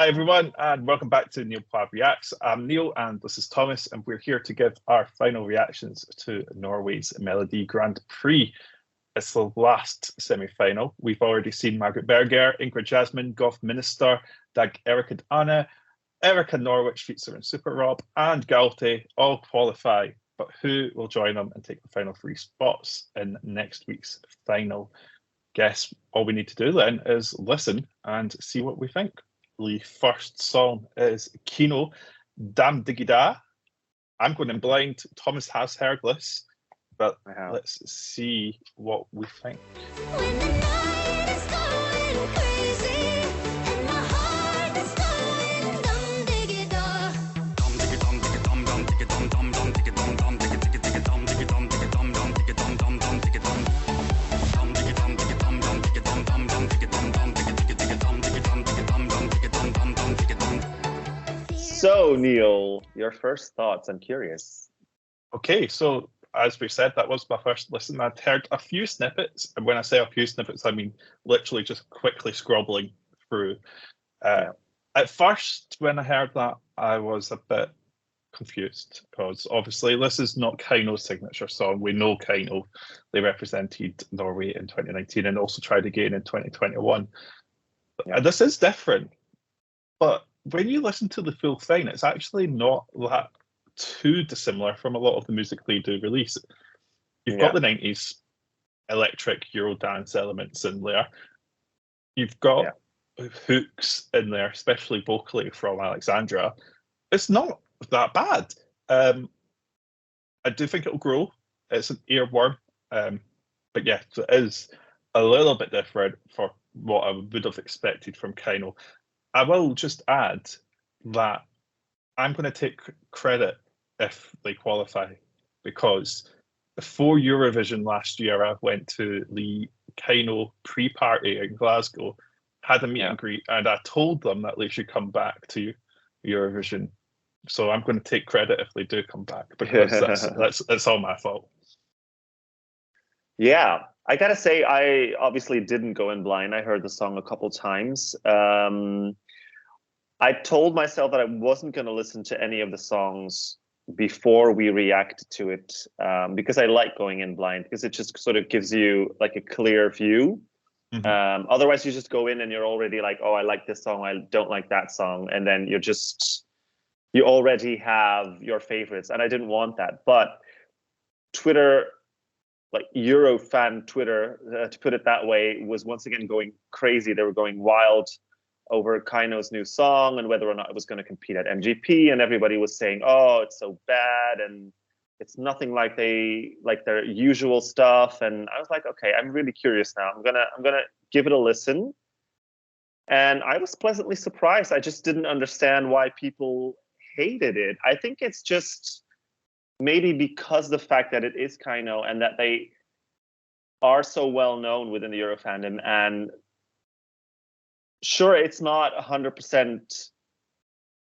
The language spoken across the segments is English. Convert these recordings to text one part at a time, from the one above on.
Hi everyone, and welcome back to Neil Pod Reacts. I'm Neil, and this is Thomas, and we're here to give our final reactions to Norway's Melodi Grand Prix. It's the last semi-final. We've already seen Margaret Berger, Ingrid Jasmine, Goff Minister, Dag Erik and Anna, Erika Norwich featuring Super Rob, and Galte all qualify. But who will join them and take the final 3 spots in next week's final? Guess all we need to do then is listen and see what we think. The first song is KEiiNO, Dam Digida. I'm going in blind. Thomas has heard this, but let's see what we think. When the night is going crazy and my heart is going dum diggy-da. Dum diggy dum diggy dum dum diggy dum dum dum diggy dum dum diggy diggy diggy dum diggy dum diggy dum dum diggy dum dum dum diggy dum dum diggy dum diggy dum dum diggy dum dum dum diggy dum dum diggy diggy diggy dum diggy dum diggy dum dum diggy dum dum dum diggy dum. So Neil, your first thoughts? I'm curious. Okay, so as we said, that was my first listen. I'd heard a few snippets, and when I say a few snippets, I mean literally just quickly scrobbling through. At first, when I heard that, I was a bit confused because obviously this is not KEiiNO's signature song. We know KEiiNO, they represented Norway in 2019 and also tried again in 2021. This is different, but when you listen to the full thing, it's actually not that too dissimilar from a lot of the music they do release. You've got the 90s electric Eurodance elements in there. You've got hooks in there, especially vocally from Alexandra. It's not that bad. I do think it'll grow. It's an earworm. But yes, it is a little bit different for what I would have expected from KEiiNO. I will just add that I'm going to take credit if they qualify, because before Eurovision last year, I went to the KEiiNO pre-party in Glasgow, had a meet and greet, and I told them that they should come back to Eurovision. So I'm going to take credit if they do come back, because that's all my fault. Yeah, I gotta say, I obviously didn't go in blind. I heard the song a couple times. I told myself that I wasn't going to listen to any of the songs before we react to it, because I like going in blind, because it just sort of gives you like a clear view. Otherwise, you just go in and you're already like, oh, I like this song, I don't like that song, and then you already have your favorites, and I didn't want that. But Twitter, like Eurofan Twitter, to put it that way, was once again going crazy. They were going wild over KEiiNO's new song and whether or not it was going to compete at MGP, and everybody was saying, "Oh, it's so bad, and it's nothing like their usual stuff." And I was like, "Okay, I'm really curious now. I'm gonna give it a listen." And I was pleasantly surprised. I just didn't understand why people hated it. I think it's just maybe because the fact that it is KEiiNO and that they are so well known within the Euro fandom, and sure, it's not 100%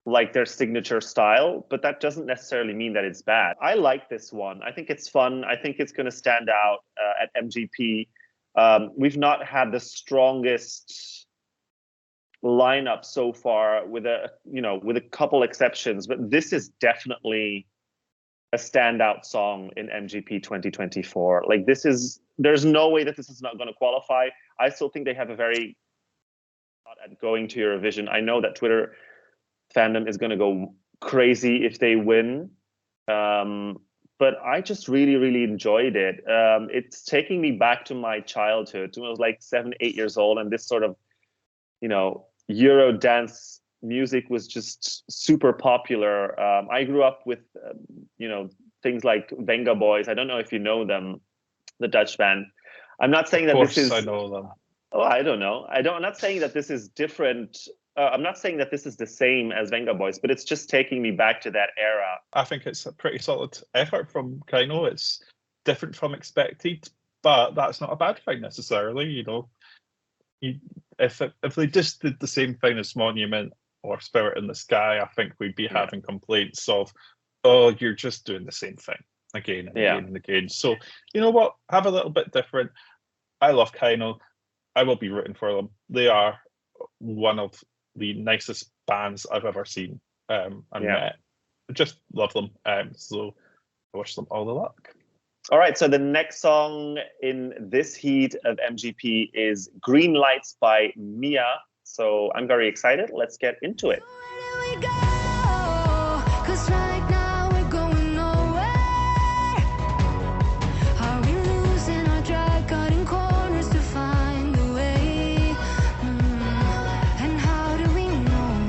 like their signature style, but that doesn't necessarily mean that it's bad. I like this one. I think it's fun. I think it's going to stand out at MGP. We've not had the strongest lineup so far, with a couple exceptions, but this is definitely a standout song in MGP 2024. Like, there's no way that this is not going to qualify. I still think they have a very shot at going to Eurovision. I know that Twitter fandom is going to go crazy if they win, but I just really, really enjoyed it. It's taking me back to my childhood, when I was like 7, 8 years old, and this sort of, Euro dance music was just super popular. I grew up with, things like Venga Boys. I don't know if you know them, the Dutch band. I'm not saying that this is. I know them. Oh, I don't know. I'm not saying that this is different. I'm not saying that this is the same as Venga Boys, but it's just taking me back to that era. I think it's a pretty solid effort from KEiiNO. It's different from expected, but that's not a bad thing necessarily. If they just did the same thing as Monument or Spirit in the Sky, I think we'd be having complaints of, oh, you're just doing the same thing again and again and again. So, you know what? Have a little bit different. I love KEiiNO. I will be rooting for them. They are one of the nicest bands I've ever seen and Yeah. met. I just love them. So I wish them all the luck. All right, so the next song in this heat of MGP is Green Lights by Mia. So I'm very excited. Let's get into it. Where do we go? 'Cause right now we're going nowhere. Are we losing our drive, cutting corners to find the way? And how do we know?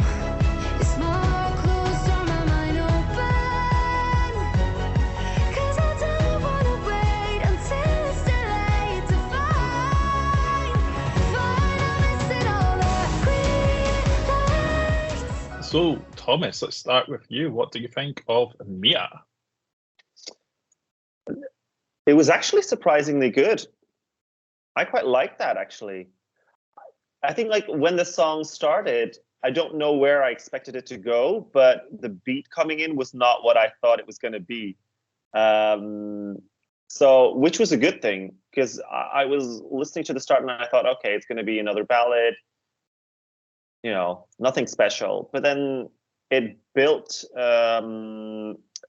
Is my heart closed or my mind open? 'Cause I don't wanna wait until it's too late to find. I miss it all, the green lights. So, Thomas, let's start with you. What do you think of Mia? It was actually surprisingly good. I quite like that, actually. I think like when the song started, I don't know where I expected it to go, but the beat coming in was not what I thought it was going to be. So, which was a good thing, because I was listening to the start and I thought, okay, it's going to be another ballad, you know, nothing special. But then it built,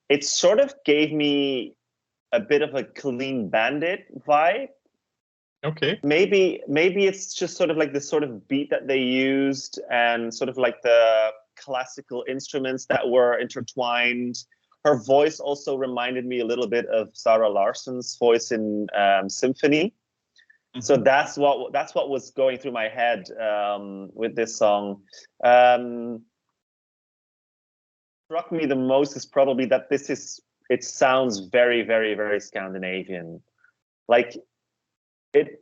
it sort of gave me a bit of a Clean Bandit vibe. Okay. Maybe it's just sort of like the sort of beat that they used and sort of like the classical instruments that were intertwined. Her voice also reminded me a little bit of Sarah Larsson's voice in Symphony. So that's what was going through my head with this song. Struck me the most is probably that it sounds very, very, very Scandinavian. Like it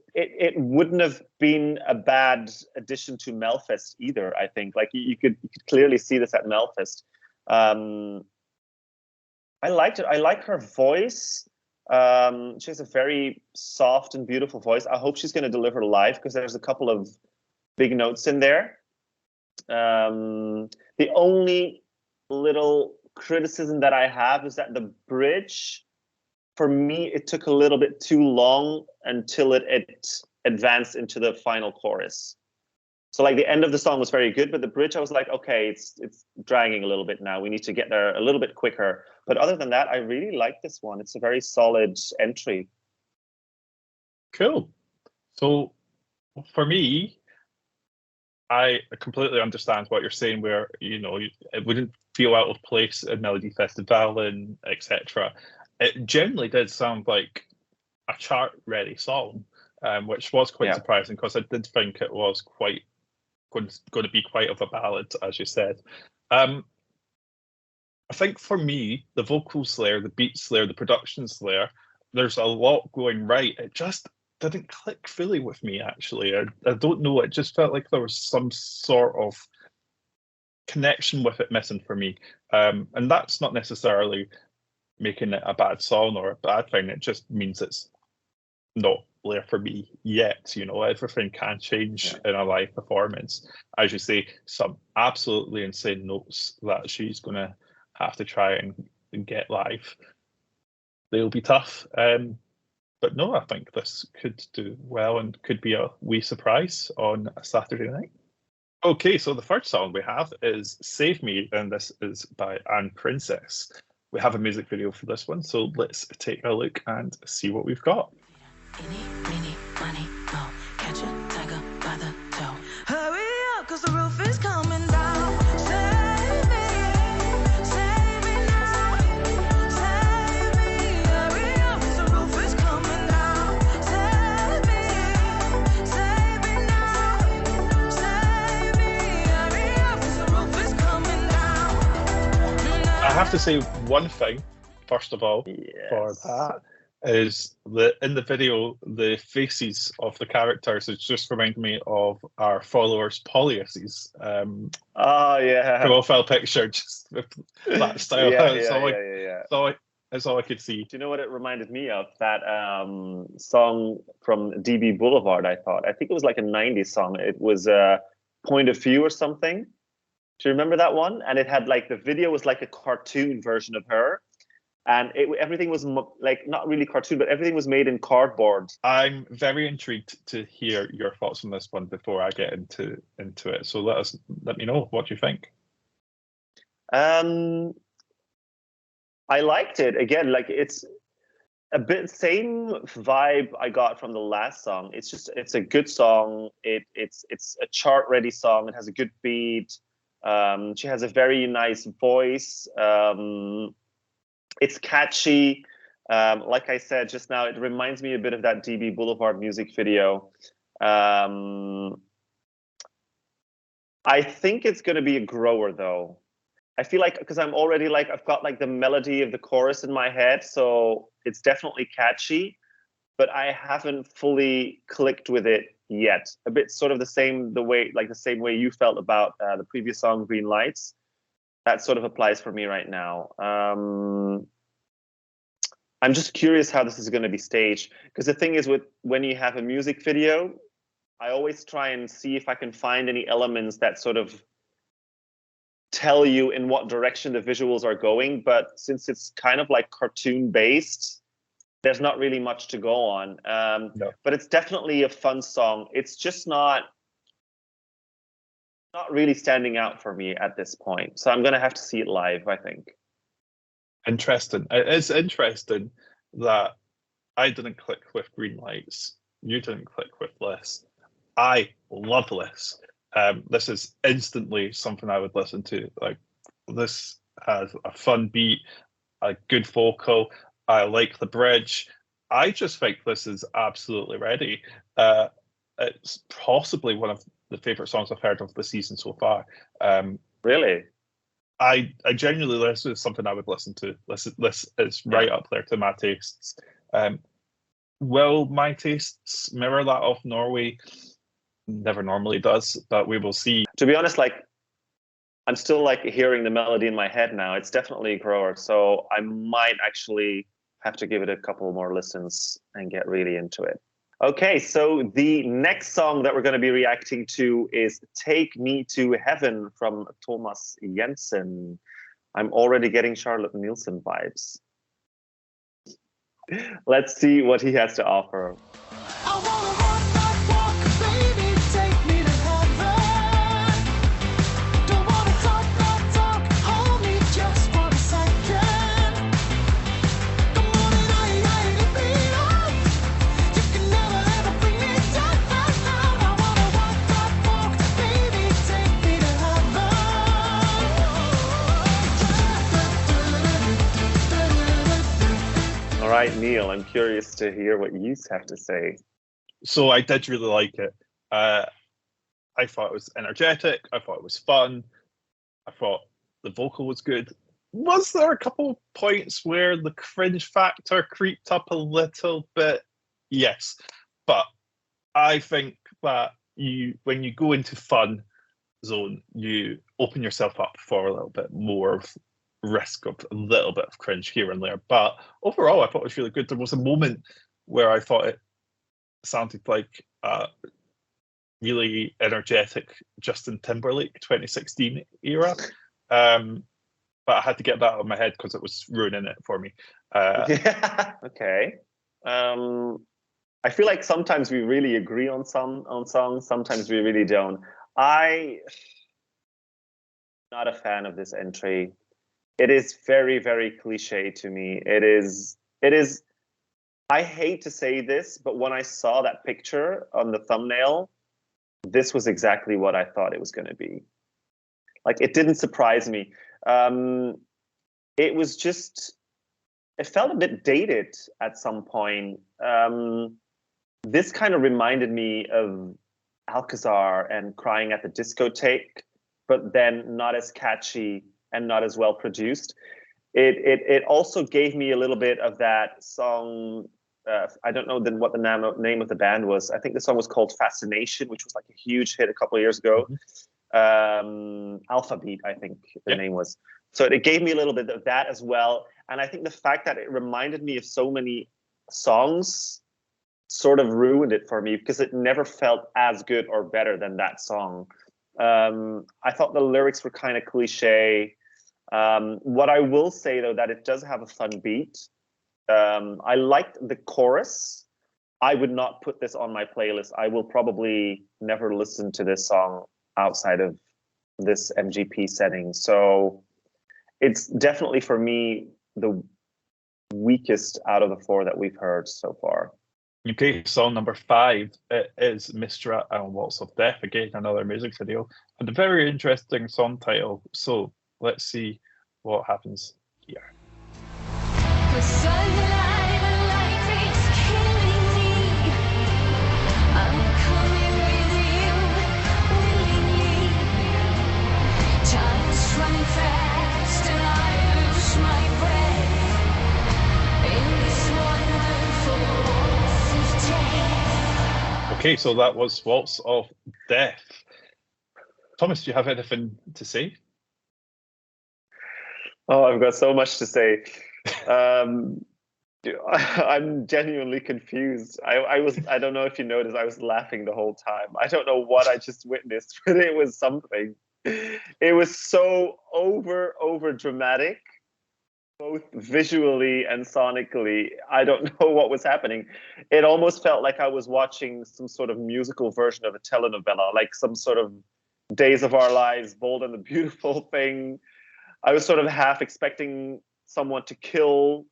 wouldn't have been a bad addition to Melfest either, I think. Like you could clearly see this at Melfest. I liked it. I like her voice. She has a very soft and beautiful voice. I hope she's going to deliver live, because there's a couple of big notes in there. The only little criticism that I have is that the bridge, for me, it took a little bit too long until it advanced into the final chorus. So like the end of the song was very good, but the bridge, I was like, okay, it's dragging a little bit now. We need to get there a little bit quicker. But other than that, I really like this one. It's a very solid entry. Cool. So for me, I completely understand what you're saying, where, you know, it wouldn't feel out of place in Melody Festival and etc. It generally did sound like a chart-ready song, which was quite surprising, because I did think it was quite going to be quite of a ballad, as you said. I think for me, the vocals there, the beats there, the productions there, there's a lot going right. It just didn't click fully with me, actually. I don't know. It just felt like there was some sort of connection with it missing for me. And that's not necessarily making it a bad song or a bad thing. It just means it's not there for me yet. You know, everything can change in a live performance. As you say, some absolutely insane notes that she's going to have to try and get live. They'll be tough. But no, I think this could do well and could be a wee surprise on a Saturday night. Okay, so the first song we have is Save Me, and this is by Anne Princess. We have a music video for this one, so let's take a look and see what we've got. Eeny, meeny, miny, moe. Catch a tiger by the toe. Hurry up, 'cause the roof is coming down. Save me now. Save me, hurry up, 'cause the roof is coming down. Save me now. Save me, hurry up, 'cause the roof is coming down. I have to say one thing, first of all, for that. Is that in the video, the faces of the characters, it just reminded me of our followers' Polius's profile picture, just with that style. That's all I could see. Do you know what it reminded me of? That song from DB Boulevard, I think it was like a 90s song. It was Point of View or something. Do you remember that one? And it had like, the video was like a cartoon version of her. and everything was like not really cartoon, but everything was made in cardboard. I'm very intrigued to hear your thoughts on this one before I get into it. So let me know what you think. I liked it. Again, like it's a bit same vibe I got from the last song. It's a good song. It's a chart ready song. It has a good beat. She has a very nice voice. It's catchy. Like I said just now, it reminds me a bit of that DB Boulevard music video. I think it's going to be a grower though. I feel like, because I'm already like, I've got like the melody of the chorus in my head, so it's definitely catchy, but I haven't fully clicked with it yet. A bit sort of the same way you felt about the previous song, Green Lights. That sort of applies for me right now. I'm just curious how this is going to be staged, because the thing is when you have a music video, I always try and see if I can find any elements that sort of tell you in what direction the visuals are going, but since it's kind of like cartoon based, there's not really much to go on. No. But it's definitely a fun song. It's just not really standing out for me at this point. So I'm gonna have to see it live, I think. Interesting. It is interesting that I didn't click with Green Lights. You didn't click with this. I love this. This is instantly something I would listen to. Like, this has a fun beat, a good vocal. I like the bridge. I just think this is absolutely ready. It's possibly one of the favorite songs I've heard of the season so far. Really? I genuinely, this is something I would listen to. This is right up there to my tastes. Will my tastes mirror that of Norway? Never normally does, but we will see. To be honest, like I'm still like hearing the melody in my head now. It's definitely a grower, so I might actually have to give it a couple more listens and get really into it. Okay, so the next song that we're going to be reacting to is Take Me to Heaven from Thomas Jensen. I'm already getting Charlotte Nielsen vibes. Let's see what he has to offer. I wanna walk that walk, baby, take me to heaven. Don't wanna talk that talk, hold me just for a second. Come on and I lift me up. You can never ever bring me down. I wanna walk that walk, baby, take me to heaven. All right, Neil, I'm curious to hear what you have to say. So I did really like it. I thought it was energetic. I thought it was fun. I thought the vocal was good. Was there a couple points where the cringe factor creeped up a little bit? Yes, but I think that when you go into fun zone, you open yourself up for a little bit more of risk of a little bit of cringe here and there. But overall, I thought it was really good. There was a moment where I thought it sounded like a really energetic Justin Timberlake 2016 era. But I had to get that out of my head because it was ruining it for me. Yeah. Okay. I feel like sometimes we really agree on songs, sometimes we really don't. I'm not a fan of this entry. It is very, very cliche to me. It is. I hate to say this, but when I saw that picture on the thumbnail, this was exactly what I thought it was going to be. Like, it didn't surprise me. It was just, it felt a bit dated at some point. This kind of reminded me of Alcazar and Crying at the Discotheque, but then not as catchy and not as well produced. It also gave me a little bit of that song. I don't know what the name of the band was. I think the song was called Fascination, which was like a huge hit a couple of years ago. Alphabet, I think the name was. So it gave me a little bit of that as well. And I think the fact that it reminded me of so many songs sort of ruined it for me, because it never felt as good or better than that song. I thought the lyrics were kind of cliche. What I will say though, that it does have a fun beat. I liked the chorus. I would not put this on my playlist. I will probably never listen to this song outside of this MGP setting. So it's definitely for me the weakest out of the 4 that we've heard so far. Okay, song number 5 is Mistra and Waltz of Death. Again, another music video and a very interesting song title. So let's see what happens here. Okay, so that was Waltz of Death. Thomas, do you have anything to say? Oh, I've got so much to say. I'm genuinely confused. I don't know if you noticed, I was laughing the whole time. I don't know what I just witnessed, but it was something. It was so over dramatic, both visually and sonically. I don't know what was happening. It almost felt like I was watching some sort of musical version of a telenovela, like some sort of Days of Our Lives, Bold and the Beautiful thing. I was sort of half expecting someone to kill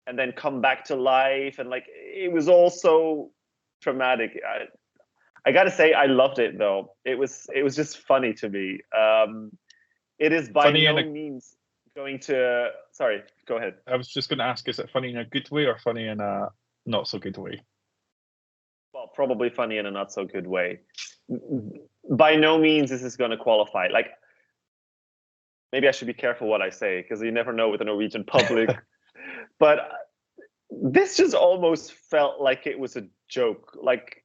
and then come back to life. And like, it was all so dramatic. I gotta say, I loved it though. It was just funny to me. It is by Funny no means going to, sorry, go ahead. I was just going to ask, is it funny in a good way or funny in a not so good way? Well, probably funny in a not so good way. By no means this is going to qualify. Like, maybe I should be careful what I say, because you never know with the Norwegian public. But this just almost felt like it was a joke. Like,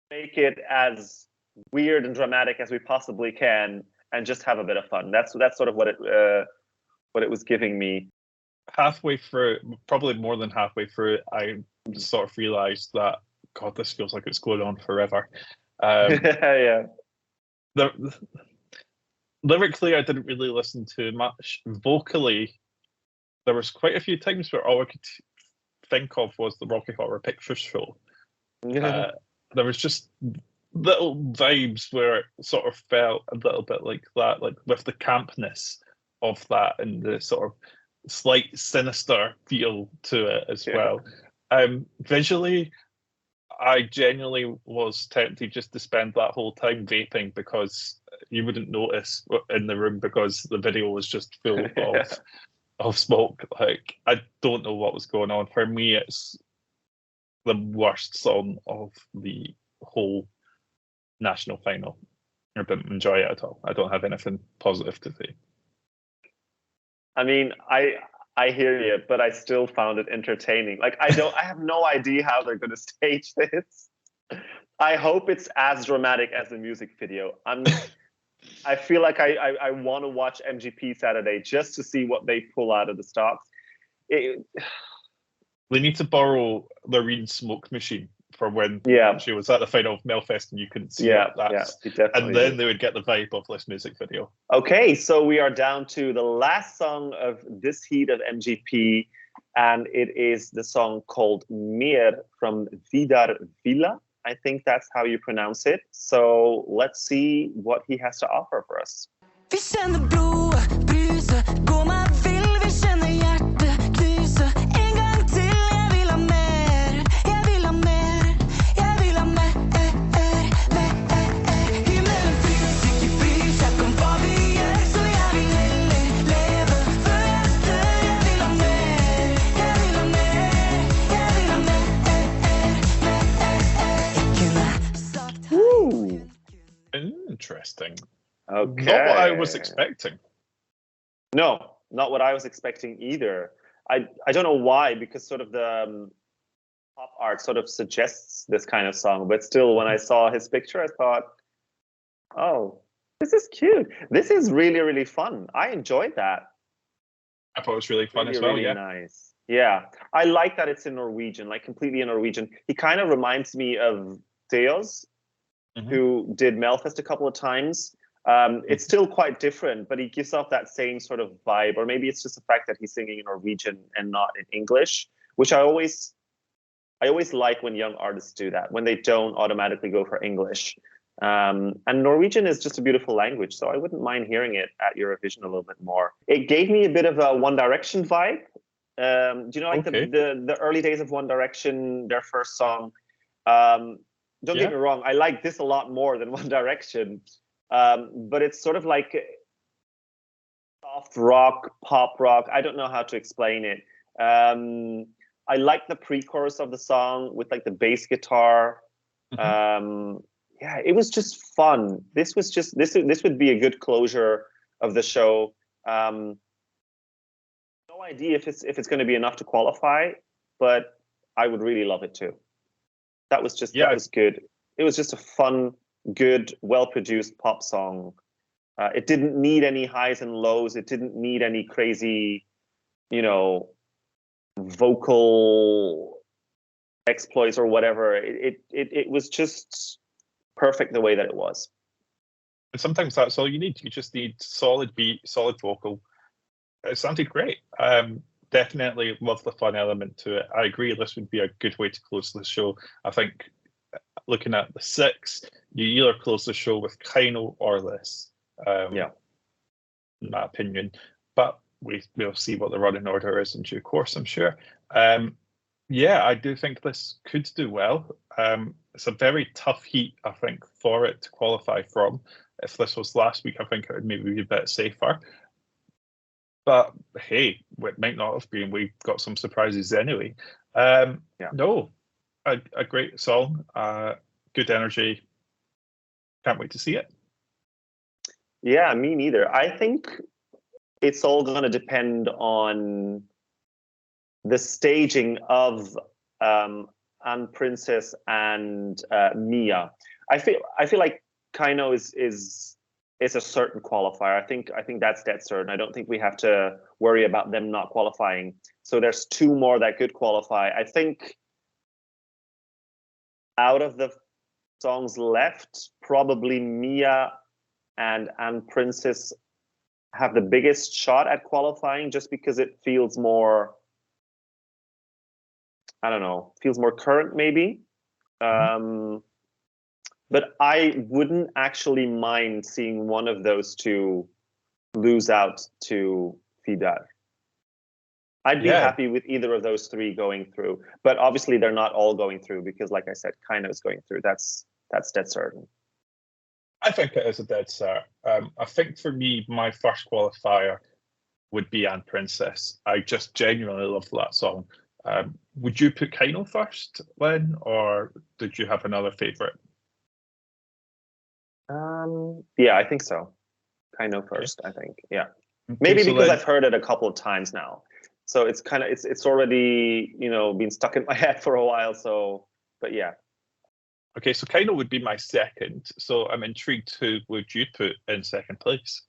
make it as weird and dramatic as we possibly can, and just have a bit of fun. That's sort of what it was giving me. Halfway through, probably more than halfway through, I sort of realised that, God, this feels like it's going on forever. Yeah. Lyrically, I didn't really listen too much. Vocally, there was quite a few times where all I could think of was the Rocky Horror Picture Show. There was just little vibes where it sort of felt a little bit like that, like with the campness of that and the sort of slight sinister feel to it as well. Visually, I genuinely was tempted just to spend that whole time vaping because you wouldn't notice in the room because the video was just full of smoke. Like, I don't know what was going on. For me, it's the worst song of the whole national final. I didn't enjoy it at all. I don't have anything positive to say. I mean, I hear you, but I still found it entertaining. Like, I have no idea how they're going to stage this. I hope it's as dramatic as the music video. I feel like I want to watch MGP Saturday just to see what they pull out of the stops. They need to borrow Lorraine's smoke machine for when she was at the final of Melfest and you couldn't see it. And then they would get the vibe of this music video. Okay, so we are down to the last song of this heat of MGP, and it is the song called Mer from Vidar Villa. I think that's how you pronounce it. So let's see what he has to offer for us. Vi känner blod, bryser, går man vill, vi känner hjärtat klyser. En gång till, jag vill ha mer, jag vill ha mer, jag vill ha mer, Himmelen finns, icke frys, här kom vad vi gör, så jag vill hellre leva, för efter, jag vill ha mer, jag vill ha mer, jag vill ha mer, jag kunde sagt här. Interesting. Okay. Not what I was expecting. No, not what I was expecting either. I don't know why, because sort of the pop art sort of suggests this kind of song, but still, when I saw his picture, I thought, oh, this is cute. This is really, really fun. I enjoyed that. I thought it was really fun Really, as well, really yeah. nice. Yeah, I like that it's in Norwegian, like completely in Norwegian. He kind of reminds me of Deos, who did Melfest a couple of times. It's still quite different, but he gives off that same sort of vibe. Or maybe it's just the fact that he's singing in Norwegian and not in English, which I always like when young artists do that, when they don't automatically go for English. And Norwegian is just a beautiful language, so I wouldn't mind hearing it at Eurovision a little bit more. It gave me a bit of a One Direction vibe. Do you know, like the early days of One Direction, their first song? Don't get me wrong, I like this a lot more than One Direction, but it's sort of like soft rock, pop rock. I don't know how to explain it. I like the pre-chorus of the song with like the bass guitar. Yeah, it was just fun. This would be a good closure of the show. No idea if it's going to be enough to qualify, but I would really love it too. That was good. It was just a fun, good, well-produced pop song. It didn't need any highs and lows. It didn't need any crazy, vocal exploits or whatever. It was just perfect the way that it was. And sometimes that's all you need. You just need solid beat, solid vocal. It sounded great. Definitely love the fun element to it. I agree this would be a good way to close the show. I think looking at the 6, you either close the show with KEiiNO or this. In my opinion. But we'll see what the running order is in due course, I'm sure. I do think this could do well. It's a very tough heat, I think, for it to qualify from. If this was last week, I think it would maybe be a bit safer. But hey, it might not have been. We got some surprises anyway. No, a great song, good energy. Can't wait to see it. Yeah, me neither. I think it's all going to depend on the staging of Anne Princess and Mia. I feel like KEiiNO is a certain qualifier. I think that's dead certain. I don't think we have to worry about them not qualifying. So there's 2 more that could qualify. I think out of the songs left, probably Mia and Anne Princess have the biggest shot at qualifying, just because it feels more, I don't know, feels more current maybe. But I wouldn't actually mind seeing one of those 2 lose out to Vidar. I'd be happy with either of those 3 going through. But obviously they're not all going through because, like I said, KEiiNO is going through. That's dead certain. I think it is a dead cert. I think for me, my first qualifier would be Anne Princess. I just genuinely love that song. Would you put KEiiNO first, Len, or did you have another favourite? Yeah, I think so. KEiiNO first, I think. Yeah. Okay, Maybe so because then, I've heard it a couple of times now. So it's kind of it's already, been stuck in my head for a while, so but yeah. Okay, so KEiiNO would be my second. So I'm intrigued, who would you put in second place?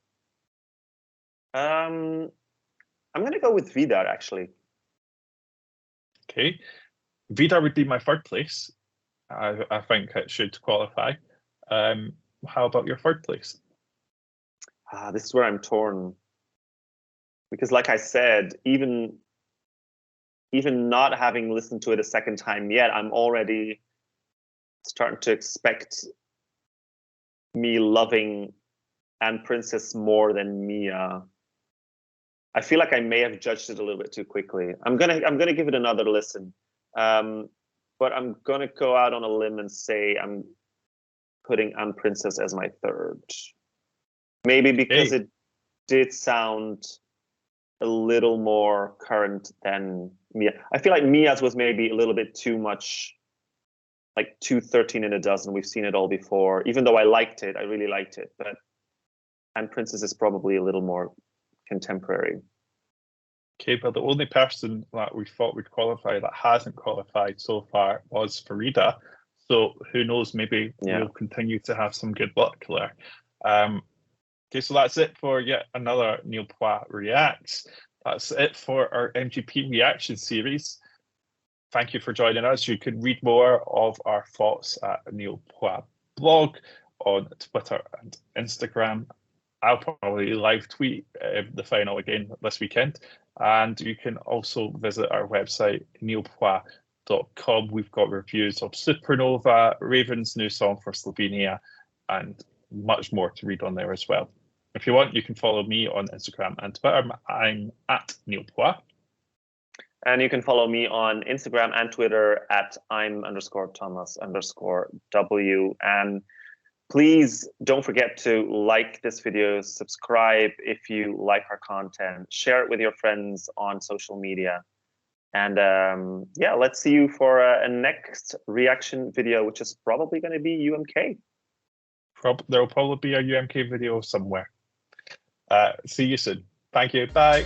I'm going to go with Vidar, actually. Okay. Vidar would be my third place. I think it should qualify. How about your third place? This is where I'm torn. Because like I said, even not having listened to it a second time yet, I'm already starting to expect me loving Anne Princess more than Mia. I feel like I may have judged it a little bit too quickly. I'm gonna give it another listen, but I'm gonna go out on a limb and say I'm putting Anne Princess as my third. Maybe because it did sound a little more current than Mia. I feel like Mia's was maybe a little bit too much, like 213 in a dozen. We've seen it all before. Even though I liked it, I really liked it. But Anne Princess is probably a little more contemporary. Okay, but the only person that we thought would qualify that hasn't qualified so far was Farida. So who knows, maybe we'll continue to have some good luck there. Okay, so that's it for yet another Niall Poit Reacts. That's it for our MGP reaction series. Thank you for joining us. You can read more of our thoughts at Niall Poit blog on Twitter and Instagram. I'll probably live tweet the final again this weekend. And you can also visit our website, niallpoints.com. We've got reviews of Supernova, Raven's new song for Slovenia, and much more to read on there as well. If you want, you can follow me on Instagram and Twitter. I'm at Niall Poit. And you can follow me on Instagram and Twitter at I'm_Thomas_W. And please don't forget to like this video, subscribe if you like our content, share it with your friends on social media. And yeah, let's see you for a next reaction video, which is probably going to be UMK. There'll probably be a UMK video somewhere. See you soon. Thank you. Bye.